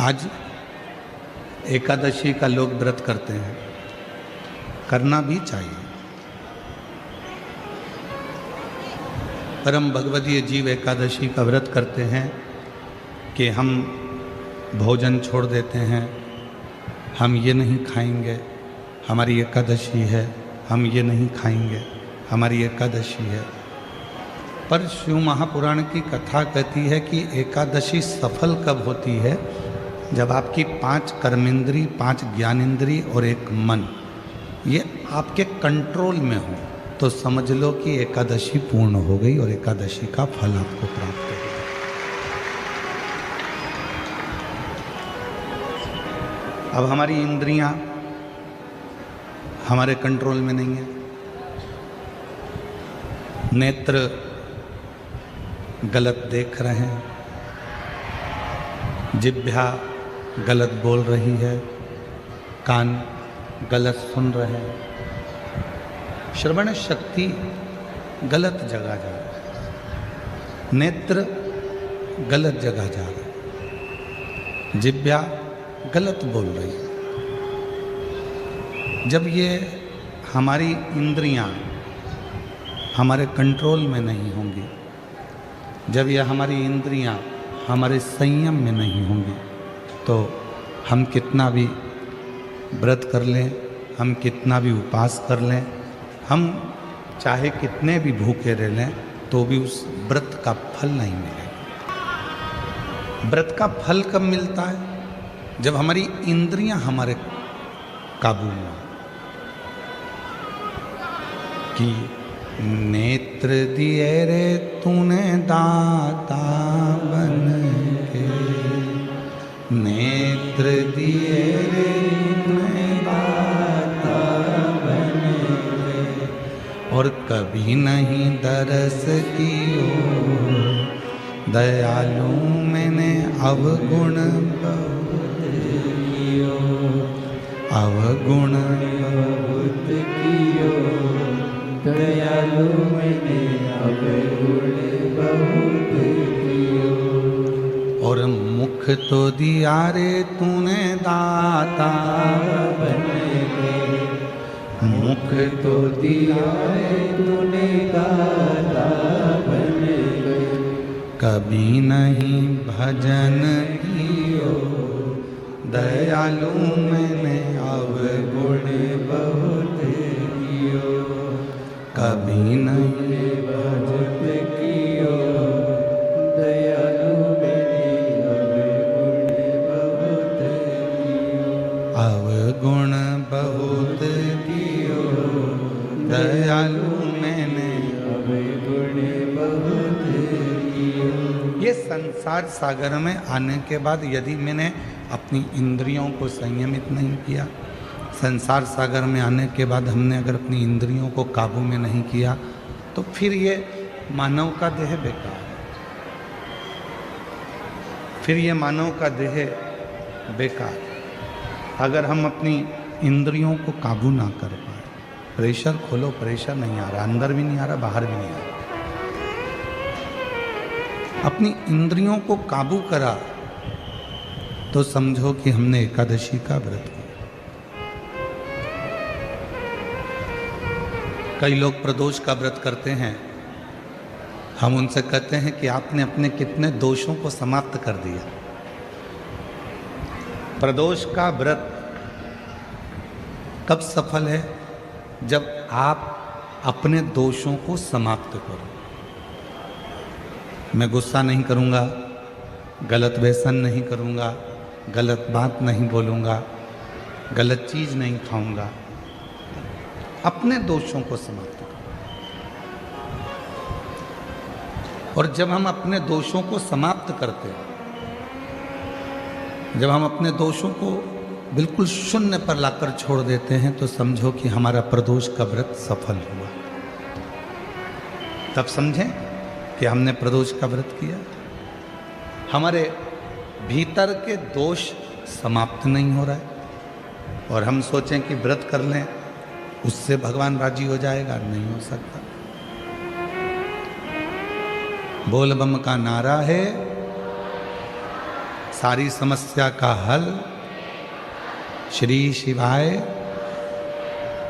आज एकादशी का लोग व्रत करते हैं, करना भी चाहिए। परम भगवदीय जीव एकादशी का व्रत करते हैं कि हम भोजन छोड़ देते हैं, हम ये नहीं खाएंगे, हमारी एकादशी है, हम ये नहीं खाएंगे, हमारी एकादशी है। पर शिव महापुराण की कथा कहती है कि एकादशी सफल कब होती है? जब आपकी 5 कर्मेंद्री, 5 ज्ञानेंद्री और 1 मन ये आपके कंट्रोल में हो, तो समझ लो कि एकादशी पूर्ण हो गई और एकादशी का फल आपको प्राप्त हो गया। अब हमारी इंद्रियां हमारे कंट्रोल में नहीं है। नेत्र गलत देख रहे हैं, जिह्वा गलत बोल रही है, कान गलत सुन रहे हैं, श्रवण शक्ति गलत जगह जा रहा है, नेत्र गलत जगह जा रहा है, जिह्वा गलत बोल रही है। जब ये हमारी इंद्रियां हमारे कंट्रोल में नहीं होंगी, जब ये हमारी इंद्रियां हमारे संयम में नहीं होंगी, तो हम कितना भी व्रत कर लें, हम कितना भी उपवास कर लें, हम चाहे कितने भी भूखे रह लें, तो भी उस व्रत का फल नहीं मिलेगा। व्रत का फल कब मिलता है? जब हमारी इंद्रियां हमारे काबू में हो। कि नेत्र दिए रे तूने दाता बन के, नेत्र दिए रे तूने दाता बन के, और कभी नहीं दरस कियो दयालु मैंने अवगुण बहुत कियो, अवगुण बहुत कियो, दयालु मैंने अवगुण बहुत कियो। और मुख तो दिया रे तूने दाता बन के, मुख तो दिया रे तूने दाता बन के, कभी नहीं भजन कियो दयालु मैंने अवगुण बहुत कियो, कभी नहीं भजन कियो दयालु मैंने अवगुण बहुत कियो, अवगुण बहुत कियो दयालु मैंने अवगुण बहुत कियो। ये संसार सागर में आने के बाद यदि मैंने अपनी इंद्रियों को संयमित नहीं किया, संसार सागर में आने के बाद हमने अगर अपनी इंद्रियों को काबू में नहीं किया, तो फिर ये मानव का देह बेकार है, फिर ये मानव का देह बेकार। अगर हम अपनी इंद्रियों को काबू ना कर पाए, प्रेशर खोलो, प्रेशर नहीं आ रहा, अंदर भी नहीं आ रहा, बाहर भी नहीं आ रहा, अपनी इंद्रियों को काबू करा, तो समझो कि हमने एकादशी का व्रत किया। कई लोग प्रदोष का व्रत करते हैं, हम उनसे कहते हैं कि आपने अपने कितने दोषों को समाप्त कर दिया। प्रदोष का व्रत कब सफल है? जब आप अपने दोषों को समाप्त करो। मैं गुस्सा नहीं करूंगा, गलत व्यसन नहीं करूंगा, गलत बात नहीं बोलूंगा, गलत चीज नहीं खाऊंगा, अपने दोषों को समाप्त करो। और जब हम अपने दोषों को समाप्त करते हैं, जब हम अपने दोषों को बिल्कुल शून्य पर लाकर छोड़ देते हैं, तो समझो कि हमारा प्रदोष का व्रत सफल हुआ। तब समझें कि हमने प्रदोष का व्रत किया। हमारे भीतर के दोष समाप्त नहीं हो रहा है, और हम सोचें कि व्रत कर लें उससे भगवान राजी हो जाएगा, नहीं हो सकता। बोल बम का नारा है, सारी समस्या का हल श्री शिवाय,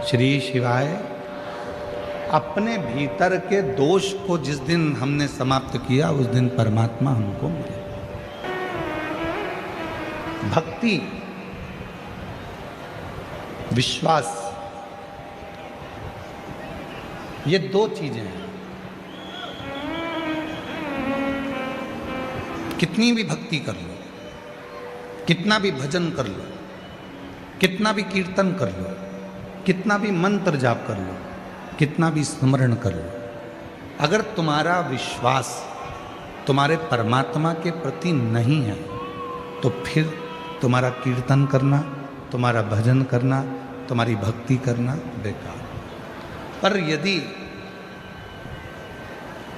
श्री शिवाय। अपने भीतर के दोष को जिस दिन हमने समाप्त किया उस दिन परमात्मा हमको मिले। भक्ति, विश्वास, ये दो चीजें हैं। कितनी भी भक्ति कर लो, कितना भी भजन कर लो, कितना भी कीर्तन कर लो, कितना भी मंत्र जाप कर लो, कितना भी स्मरण कर लो, अगर तुम्हारा विश्वास तुम्हारे परमात्मा के प्रति नहीं है तो फिर तुम्हारा कीर्तन करना, तुम्हारा भजन करना, तुम्हारी भक्ति करना बेकार। पर यदि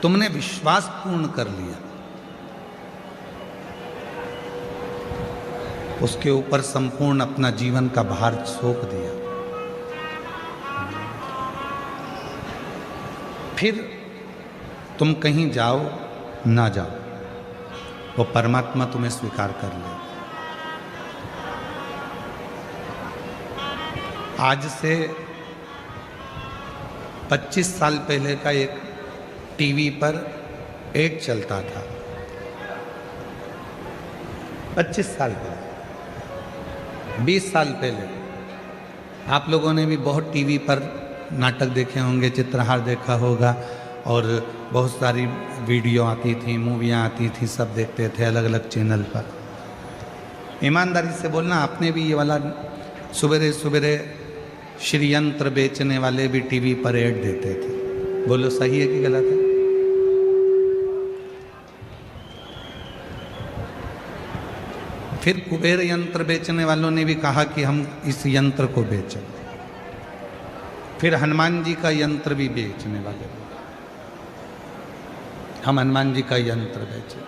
तुमने विश्वास पूर्ण कर लिया, उसके ऊपर संपूर्ण अपना जीवन का भार सौंप दिया, फिर तुम कहीं जाओ ना जाओ, वो परमात्मा तुम्हें स्वीकार कर ले। आज से 25 साल पहले का एक टीवी पर एड चलता था। 25 साल पहले, 20 साल पहले आप लोगों ने भी बहुत टीवी पर नाटक देखे होंगे, चित्रहार देखा होगा, और बहुत सारी वीडियो आती थी, मूवियाँ आती थी, सब देखते थे अलग अलग चैनल पर। ईमानदारी से बोलना, आपने भी ये वाला सुबेरे सुबेरे श्रीयंत्र बेचने वाले भी टीवी पर ऐड देते थे, बोलो सही है कि गलत है? फिर कुबेर यंत्र बेचने वालों ने भी कहा कि हम इस यंत्र को बेचें। फिर हनुमान जी का यंत्र भी बेचने वाले, हम हनुमान जी का यंत्र बेचें।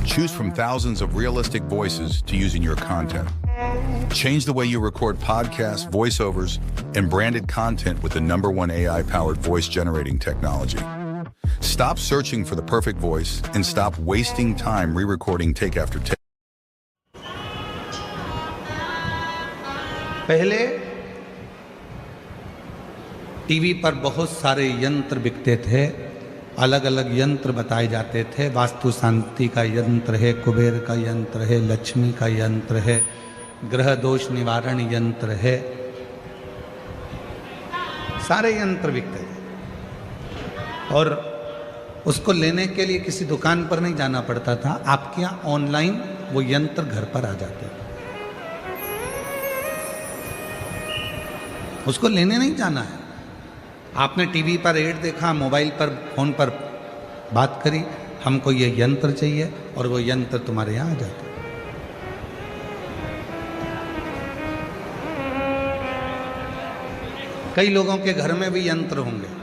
Choose from thousands of realistic voices to use in your content. Change the way you record podcasts, voiceovers, and branded content with the #1 AI-powered voice generating technology. Stop searching for the perfect voice and stop wasting time re-recording take after take. पहले TV पर बहुत सारे यंत्र बिकते थे, अलग अलग यंत्र बताए जाते थे। वास्तु शांति का यंत्र है, कुबेर का यंत्र है, लक्ष्मी का यंत्र है, ग्रह दोष निवारण यंत्र है, सारे यंत्र बिकते थे। और उसको लेने के लिए किसी दुकान पर नहीं जाना पड़ता था, आपके यहाँ ऑनलाइन वो यंत्र घर पर आ जाते थे। उसको लेने नहीं जाना है। आपने टीवी पर ऐड देखा, मोबाइल पर, फोन पर बात करी, हमको ये यंत्र चाहिए, और वो यंत्र तुम्हारे यहाँ आ जाता है। कई लोगों के घर में भी यंत्र होंगे,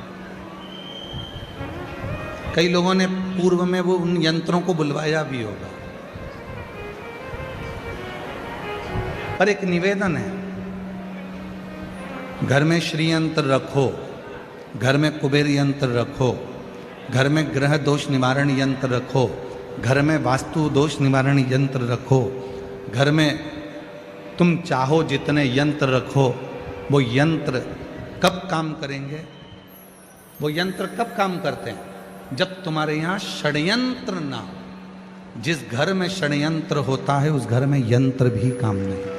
कई लोगों ने पूर्व में वो उन यंत्रों को बुलवाया भी होगा। पर एक निवेदन है, घर में श्री यंत्र रखो, घर में कुबेर यंत्र रखो, घर में ग्रह दोष निवारण यंत्र रखो, घर में वास्तु दोष निवारण यंत्र रखो, घर में तुम चाहो जितने यंत्र रखो। वो यंत्र कब काम करेंगे? वो यंत्र कब काम करते हैं? जब तुम्हारे यहाँ षड्यंत्र ना हो। जिस घर में षड्यंत्र होता है उस घर में यंत्र भी काम नहीं।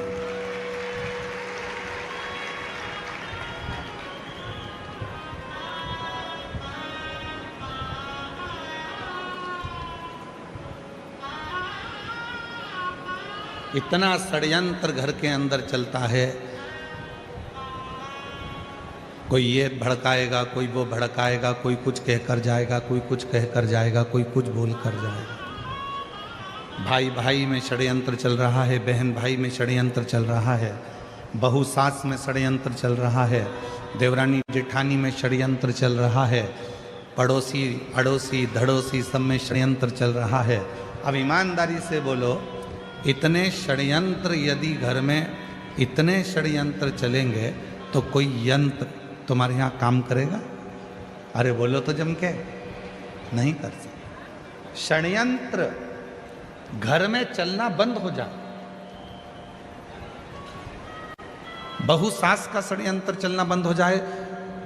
इतना षड्यंत्र घर के अंदर चलता है, कोई ये भड़काएगा, कोई वो भड़काएगा, कोई कुछ कहकर जाएगा, कोई कुछ कहकर जाएगा, कोई कुछ बोल कर जाएगा। भाई भाई में षड्यंत्र चल रहा है, बहन भाई में षड्यंत्र चल रहा है, बहू सास में षड्यंत्र चल रहा है, देवरानी जेठानी में षड्यंत्र चल रहा है, पड़ोसी अड़ोसी धड़ोसी सब में षड्यंत्र चल रहा है। अब ईमानदारी से बोलो, इतने षड्यंत्र यदि घर में इतने षड्यंत्र चलेंगे तो कोई यंत्र तुम्हारे यहाँ काम करेगा? अरे बोलो तो जम के, नहीं कर सकते। षड्यंत्र घर में चलना बंद हो जाए, बहू सास का षड्यंत्र चलना बंद हो जाए,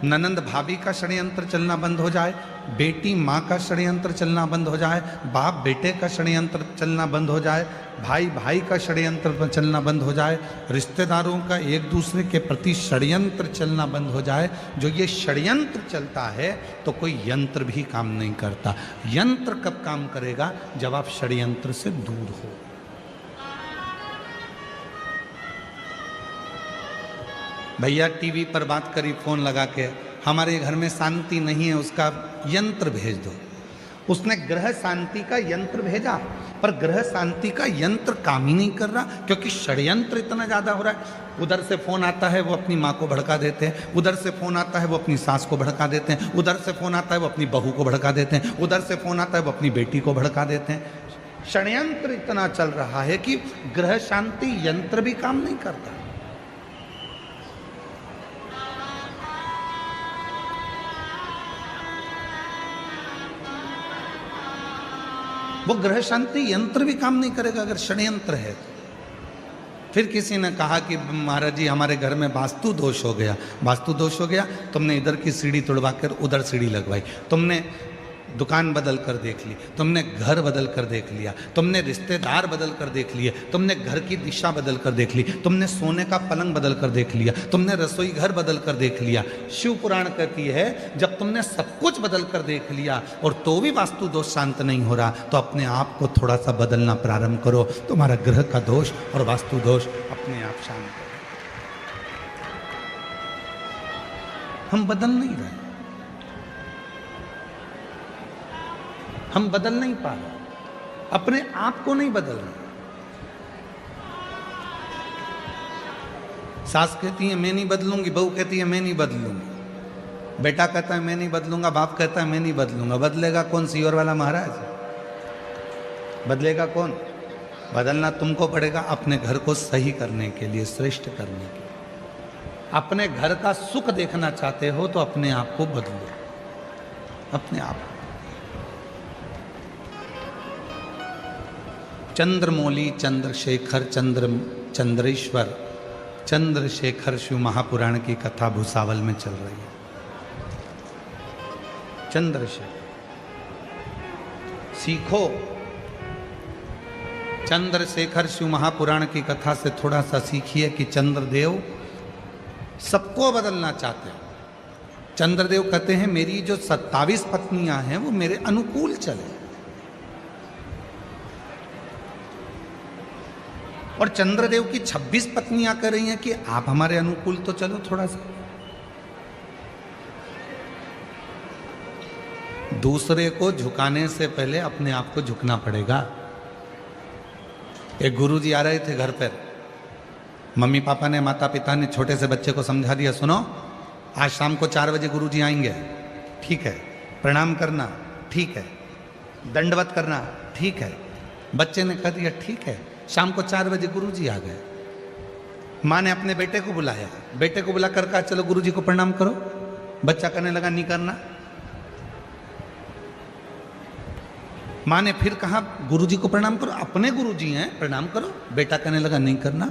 ननंद भाभी का षड्यंत्र चलना बंद हो जाए, बेटी माँ का षड्यंत्र चलना बंद हो जाए, बाप बेटे का षड्यंत्र चलना बंद हो जाए, भाई भाई का षड्यंत्र चलना बंद हो जाए, रिश्तेदारों का एक दूसरे के प्रति षड्यंत्र चलना बंद हो जाए। जो ये षड्यंत्र चलता है तो कोई यंत्र भी काम नहीं करता। यंत्र कब काम करेगा? जब आप षड्यंत्र से दूर हो। भैया टीवी पर बात करी फोन लगा के, हमारे घर में शांति नहीं है, उसका यंत्र भेज दो। उसने ग्रह शांति का यंत्र भेजा, पर ग्रह शांति का यंत्र काम ही नहीं कर रहा, क्योंकि षड्यंत्र इतना ज्यादा हो रहा है। उधर से फोन आता है वो अपनी माँ को भड़का देते हैं, उधर से फोन आता है वो अपनी सास को भड़का देते हैं, उधर से फोन आता है वो अपनी बहू को भड़का देते हैं, उधर से फोन आता है वो अपनी बेटी को भड़का देते हैं। षड्यंत्र इतना चल रहा है कि ग्रह शांति यंत्र भी काम नहीं करता। वो ग्रह शांति यंत्र भी काम नहीं करेगा अगर षड्यंत्र है। फिर किसी ने कहा कि महाराज जी हमारे घर में वास्तु दोष हो गया। वास्तु दोष हो गया, तुमने इधर की सीढ़ी तोड़वा कर उधर सीढ़ी लगवाई, तुमने दुकान बदल कर देख ली, तुमने घर बदल कर देख लिया, तुमने रिश्तेदार बदल कर देख लिए, तुमने घर की दिशा बदल कर देख ली, तुमने सोने का पलंग बदल कर देख लिया, तुमने रसोई घर बदल कर देख लिया। शिव पुराण कहती है जब तुमने सब कुछ बदल कर देख लिया और तो भी वास्तु दोष शांत नहीं हो रहा, तो अपने आप को थोड़ा सा बदलना प्रारंभ करो। तुम्हारा ग्रह का दोष और वास्तु दोष अपने आप शांत करो। हम बदल नहीं रहे, हम बदल नहीं पा रहे, अपने आप को नहीं बदल रहे। सास कहती है मैं नहीं बदलूंगी, बहू कहती है मैं नहीं बदलूंगी, बेटा कहता है मैं नहीं बदलूंगा, बाप कहता है मैं नहीं बदलूंगा। बदलेगा कौन? सीवर वाला महाराज बदलेगा कौन? बदलना तुमको पड़ेगा अपने घर को सही करने के लिए, श्रेष्ठ करने के लिए। अपने घर का सुख देखना चाहते हो तो अपने आप को बदलो, अपने आप। चंद्रमौली चंद्रशेखर चंद्रेश्वर चंद्रशेखर शिव महापुराण की कथा भूसावल में चल रही है। चंद्रशेखर सीखो, चंद्रशेखर शिव महापुराण की कथा से थोड़ा सा सीखिए कि चंद्रदेव सबको बदलना चाहते हैं। चंद्रदेव कहते हैं मेरी जो 27 पत्नियां हैं वो मेरे अनुकूल चले, और चंद्रदेव की 26 पत्नियां कह रही हैं कि आप हमारे अनुकूल तो चलो थोड़ा सा। दूसरे को झुकाने से पहले अपने आप को झुकना पड़ेगा। एक गुरुजी आ रहे थे घर पर, मम्मी पापा ने, माता पिता ने छोटे से बच्चे को समझा दिया, सुनो आज शाम को 4 बजे गुरुजी आएंगे, ठीक है, प्रणाम करना ठीक है, दंडवत करना ठीक है। बच्चे ने कह दिया ठीक है। शाम को 4 बजे गुरुजी आ गए। माँ ने अपने बेटे को बुलाया, बेटे को बुला कर कहा चलो गुरुजी को प्रणाम करो। बच्चा करने लगा नहीं करना। माँ ने फिर कहा गुरुजी को प्रणाम करो, अपने गुरुजी हैं प्रणाम करो। बेटा कहने लगा नहीं करना।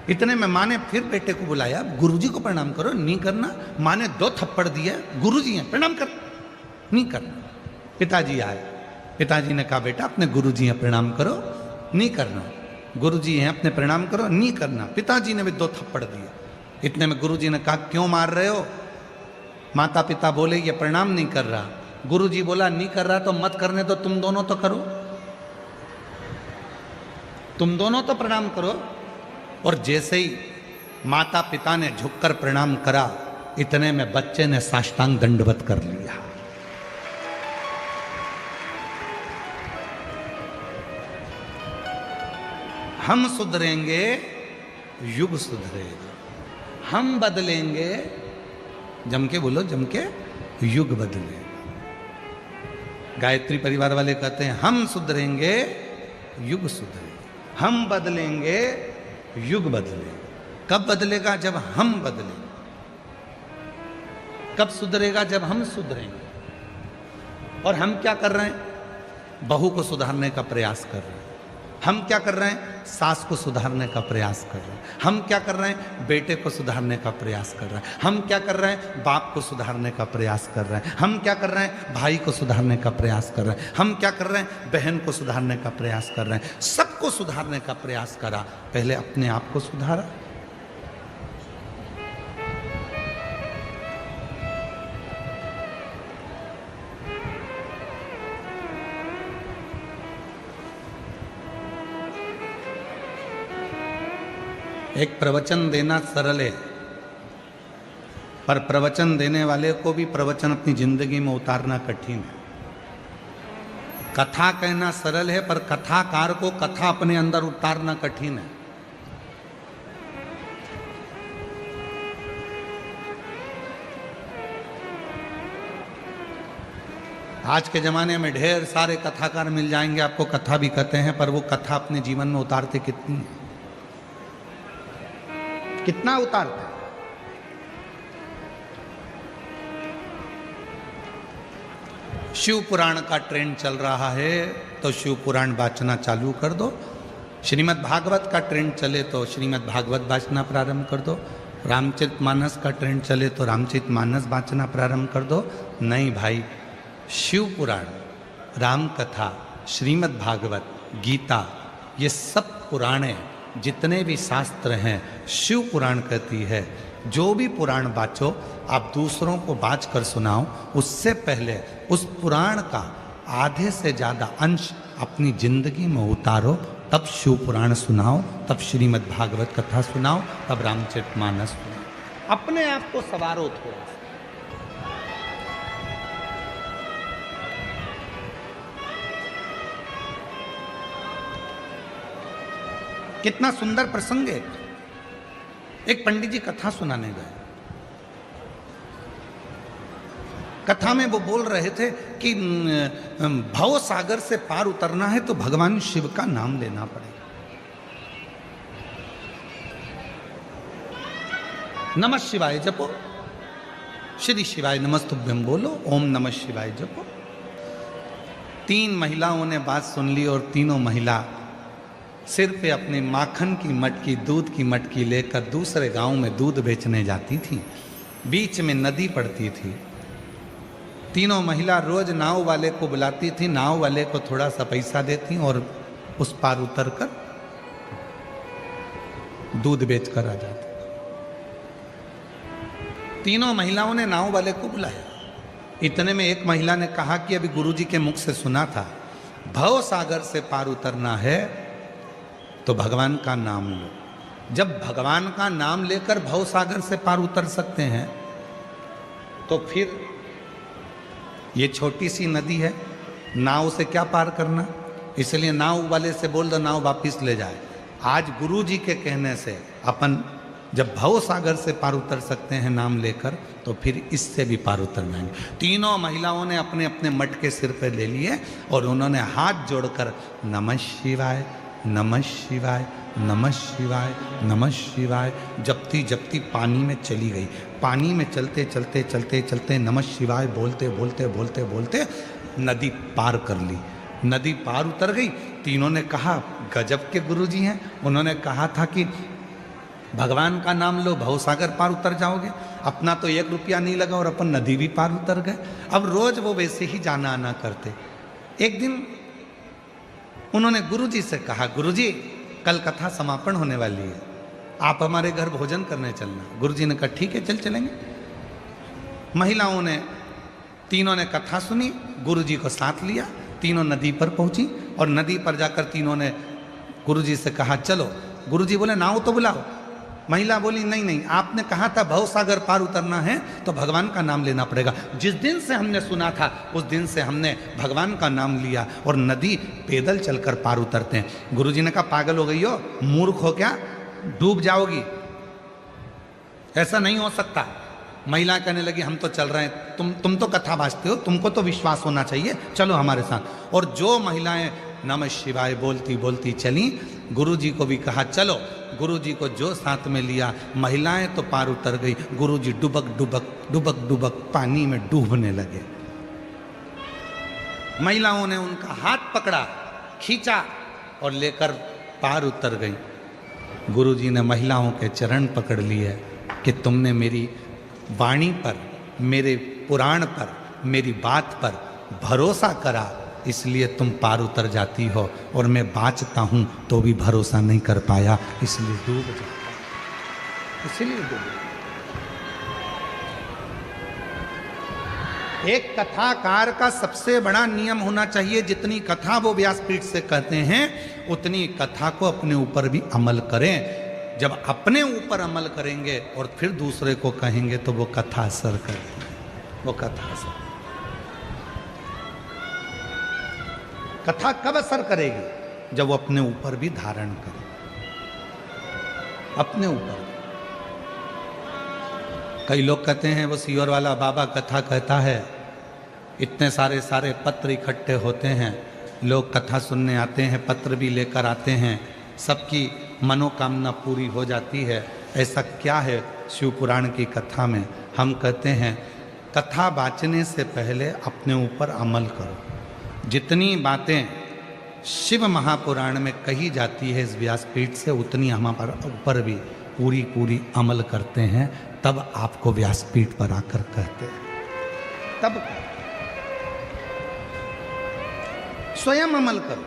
इतने में माँ ने फिर बेटे को बुलाया, गुरुजी को प्रणाम करो, नहीं करना। माँ ने 2 थप्पड़ दिए, गुरुजी हैं प्रणाम कर, नहीं करना। पिताजी आए, पिताजी ने कहा बेटा अपने गुरुजी हैं प्रणाम करो, नहीं करना। गुरुजी हैं अपने प्रणाम करो, नहीं करना। पिताजी ने भी 2 थप्पड़ दिए। इतने में गुरुजी ने कहा क्यों मार रहे हो? माता पिता बोले ये प्रणाम नहीं कर रहा। गुरुजी बोला नहीं कर रहा तो मत करने दो, तुम दोनों तो करो, तुम दोनों तो प्रणाम करो। और जैसे ही माता पिता ने झुककर प्रणाम करा, इतने में बच्चे ने साष्टांग दंडवत कर लिया। हम सुधरेंगे, युग सुधरेगा। हम बदलेंगे, जम के बोलो, जम के, युग बदलेगा। गायत्री परिवार वाले कहते हैं हम सुधरेंगे, युग सुधरेगा। हम बदलेंगे, युग बदलेगा। कब बदलेगा? जब हम बदलेंगे। कब सुधरेगा? जब हम सुधरेंगे। और हम क्या कर रहे हैं? बहू को सुधारने का प्रयास कर रहे हैं। हम क्या कर रहे हैं? सास को सुधारने का प्रयास कर रहे हैं। हम क्या कर रहे हैं? बेटे को सुधारने का प्रयास कर रहे हैं। हम क्या कर रहे हैं? बाप को सुधारने का प्रयास कर रहे हैं। हम क्या कर रहे हैं? भाई को सुधारने का प्रयास कर रहे हैं। हम क्या कर रहे हैं? बहन को सुधारने का प्रयास कर रहे हैं। सबको सुधारने का प्रयास करा, पहले अपने आप को सुधारा। एक प्रवचन देना सरल है, पर प्रवचन देने वाले को भी प्रवचन अपनी जिंदगी में उतारना कठिन है। कथा कहना सरल है, पर कथाकार को कथा अपने अंदर उतारना कठिन है। आज के जमाने में ढेर सारे कथाकार मिल जाएंगे, आपको कथा भी कहते हैं, पर वो कथा अपने जीवन में उतारते कितनी है? कितना उतारते? शिव पुराण का ट्रेंड चल रहा है तो शिव पुराण वाचना चालू कर दो। श्रीमद् भागवत का ट्रेंड चले तो श्रीमद् भागवत वाचना प्रारंभ कर दो। रामचरितमानस का ट्रेंड चले तो रामचरितमानस वाचना प्रारंभ कर दो। नहीं भाई, शिव पुराण, राम कथा, श्रीमद् भागवत, गीता, ये सब पुराणे, जितने भी शास्त्र हैं, शिव पुराण कहती है जो भी पुराण बाचो आप दूसरों को बाच कर सुनाओ, उससे पहले उस पुराण का आधे से ज़्यादा अंश अपनी जिंदगी में उतारो, तब शिव पुराण सुनाओ, तब श्रीमद् भागवत कथा सुनाओ, तब रामचरितमानस सुनाओ। अपने आप को सवारो थोड़ा। कितना सुंदर प्रसंग है। एक पंडित जी कथा सुनाने गए। कथा में वो बोल रहे थे कि भव सागर से पार उतरना है तो भगवान शिव का नाम लेना पड़ेगा। नमः शिवाय जपो, श्री शिवाय नमस्तुभ्यम बोलो, ओम नमः शिवाय जपो। 3 महिलाओं ने बात सुन ली और तीनों महिला सिर पे अपने माखन की मटकी, दूध की मटकी लेकर दूसरे गांव में दूध बेचने जाती थी। बीच में नदी पड़ती थी। तीनों महिला रोज नाव वाले को बुलाती थी, नाव वाले को थोड़ा सा पैसा देती और उस पार उतर कर दूध बेचकर आ जाती। तीनों महिलाओं ने नाव वाले को बुलाया। इतने में एक महिला ने कहा कि अभी गुरुजी के मुख से सुना था, भव सागर से पार उतरना है तो भगवान का नाम लो। जब भगवान का नाम लेकर भव सागर से पार उतर सकते हैं तो फिर ये छोटी सी नदी है, नाव से क्या पार करना? इसलिए नाव वाले से बोल दो नाव वापस ले जाए। आज गुरु जी के कहने से अपन जब भव सागर से पार उतर सकते हैं नाम लेकर, तो फिर इससे भी पार उतर जाएंगे। तीनों महिलाओं ने अपने अपने मटके सिर पर ले लिए और उन्होंने हाथ जोड़कर नमः शिवाय, नमः शिवाय, नमः शिवाय, नमः शिवाय जपती जपती पानी में चली गई। पानी में चलते चलते चलते चलते नमः शिवाय बोलते बोलते बोलते बोलते नदी पार कर ली। नदी पार उतर गई। तीनों ने कहा गजब के गुरुजी हैं, उन्होंने कहा था कि भगवान का नाम लो भवसागर पार उतर जाओगे। अपना तो 1 रुपया नहीं लगा और अपन नदी भी पार उतर गए। अब रोज वो वैसे ही जाना आना करते। एक दिन उन्होंने गुरुजी से कहा, गुरुजी कल कथा समापन होने वाली है, आप हमारे घर भोजन करने चलना। गुरुजी ने कहा ठीक है चल चलेंगे। महिलाओं ने, तीनों ने कथा सुनी, गुरुजी को साथ लिया, तीनों नदी पर पहुंची और नदी पर जाकर तीनों ने गुरुजी से कहा चलो। गुरुजी बोले नाव तो बुलाओ। महिला बोली नहीं नहीं, आपने कहा था भवसागर पार उतरना है तो भगवान का नाम लेना पड़ेगा। जिस दिन से हमने सुना था उस दिन से हमने भगवान का नाम लिया और नदी पैदल चलकर पार उतरते हैं। गुरुजी ने कहा पागल हो गई हो, मूर्ख हो क्या, डूब जाओगी, ऐसा नहीं हो सकता। महिला कहने लगी हम तो चल रहे हैं, तुम तो कथा बाजते हो, तुमको तो विश्वास होना चाहिए, चलो हमारे साथ। और जो महिलाएं नमः शिवाय बोलती बोलती चली, गुरुजी को भी कहा चलो। गुरुजी को जो साथ में लिया, महिलाएं तो पार उतर गई, गुरुजी डुबक डुबक डुबक डुबक पानी में डूबने लगे। महिलाओं ने उनका हाथ पकड़ा, खींचा और लेकर पार उतर गई। गुरुजी ने महिलाओं के चरण पकड़ लिए कि तुमने मेरी वाणी पर, मेरे पुराण पर, मेरी बात पर भरोसा करा, इसलिए तुम पार उतर जाती हो, और मैं बाँचता हूं तो भी भरोसा नहीं कर पाया, इसलिए डूब जाता, इसलिए डूब। एक कथाकार का सबसे बड़ा नियम होना चाहिए, जितनी कथा वो व्यासपीठ से कहते हैं उतनी कथा को अपने ऊपर भी अमल करें। जब अपने ऊपर अमल करेंगे और फिर दूसरे को कहेंगे तो वो कथा असर करती है, वो कथा असर। कथा कब असर करेगी? जब वो अपने ऊपर भी धारण करे, अपने ऊपर। कई लोग कहते हैं वो सीवर वाला बाबा कथा कहता है, इतने सारे पत्र इकट्ठे होते हैं, लोग कथा सुनने आते हैं, पत्र भी लेकर आते हैं, सबकी मनोकामना पूरी हो जाती है। ऐसा क्या है शिव पुराण की कथा में? हम कहते हैं कथा वाचने से पहले अपने ऊपर अमल करो। जितनी बातें शिव महापुराण में कही जाती है इस व्यासपीठ से, उतनी हमारे ऊपर भी पूरी पूरी अमल करते हैं, तब आपको व्यासपीठ पर आकर कहते हैं, तब स्वयं अमल करो।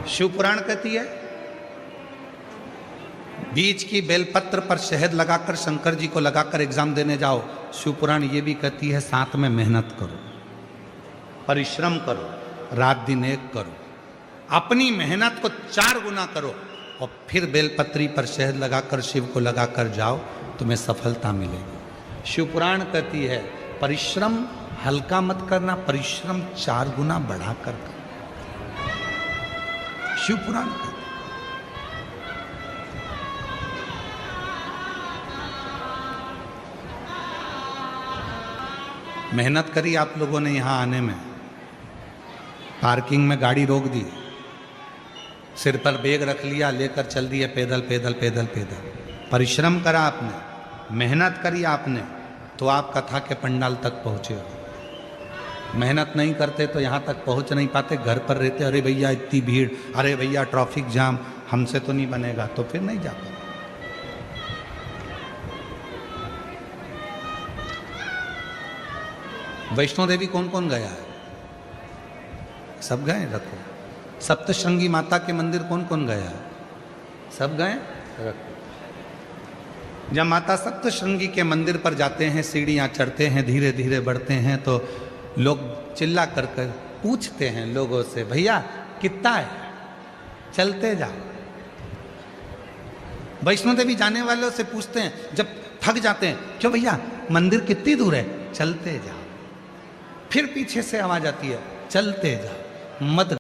शिव पुराण कहती है बीज की बेलपत्र पर शहद लगाकर शंकर जी को लगाकर एग्जाम देने जाओ। शिव पुराण ये भी कहती है साथ में मेहनत करो, परिश्रम करो, रात दिन एक करो, अपनी मेहनत को 4 गुना करो और फिर बेलपत्री पर शहद लगाकर शिव को लगाकर जाओ, तुम्हें सफलता मिलेगी। शिव पुराण कहती है परिश्रम हल्का मत करना, परिश्रम 4 गुना बढ़ाकर करना। शिव पुराण कहती है। मेहनत करी आप लोगों ने यहां आने में, पार्किंग में गाड़ी रोक दी, सिर पर बैग रख लिया, लेकर चल दिए पैदल पैदल पैदल पैदल। परिश्रम करा आपने, मेहनत करी आपने, तो आप कथा के पंडाल तक पहुंचे हो। मेहनत नहीं करते तो यहाँ तक पहुंच नहीं पाते, घर पर रहते, अरे भैया इतनी भीड़, अरे भैया ट्रैफिक जाम, हमसे तो नहीं बनेगा, तो फिर नहीं जा पाते। वैष्णो देवी कौन कौन गया है? सब गए? रखो। सप्तशृंगी माता के मंदिर कौन कौन गया है? सब गए? रखो। जब माता सप्तशृंगी के मंदिर पर जाते हैं, सीढ़ियाँ चढ़ते हैं, धीरे धीरे बढ़ते हैं, तो लोग चिल्ला कर कर पूछते हैं लोगों से, भैया कितना है? चलते जाओ। वैष्णो देवी जाने वालों से पूछते हैं, जब थक जाते हैं, क्यों भैया मंदिर कितनी दूर है? चलते जाओ। फिर पीछे से आवाज आती है, चलते जाओ, मत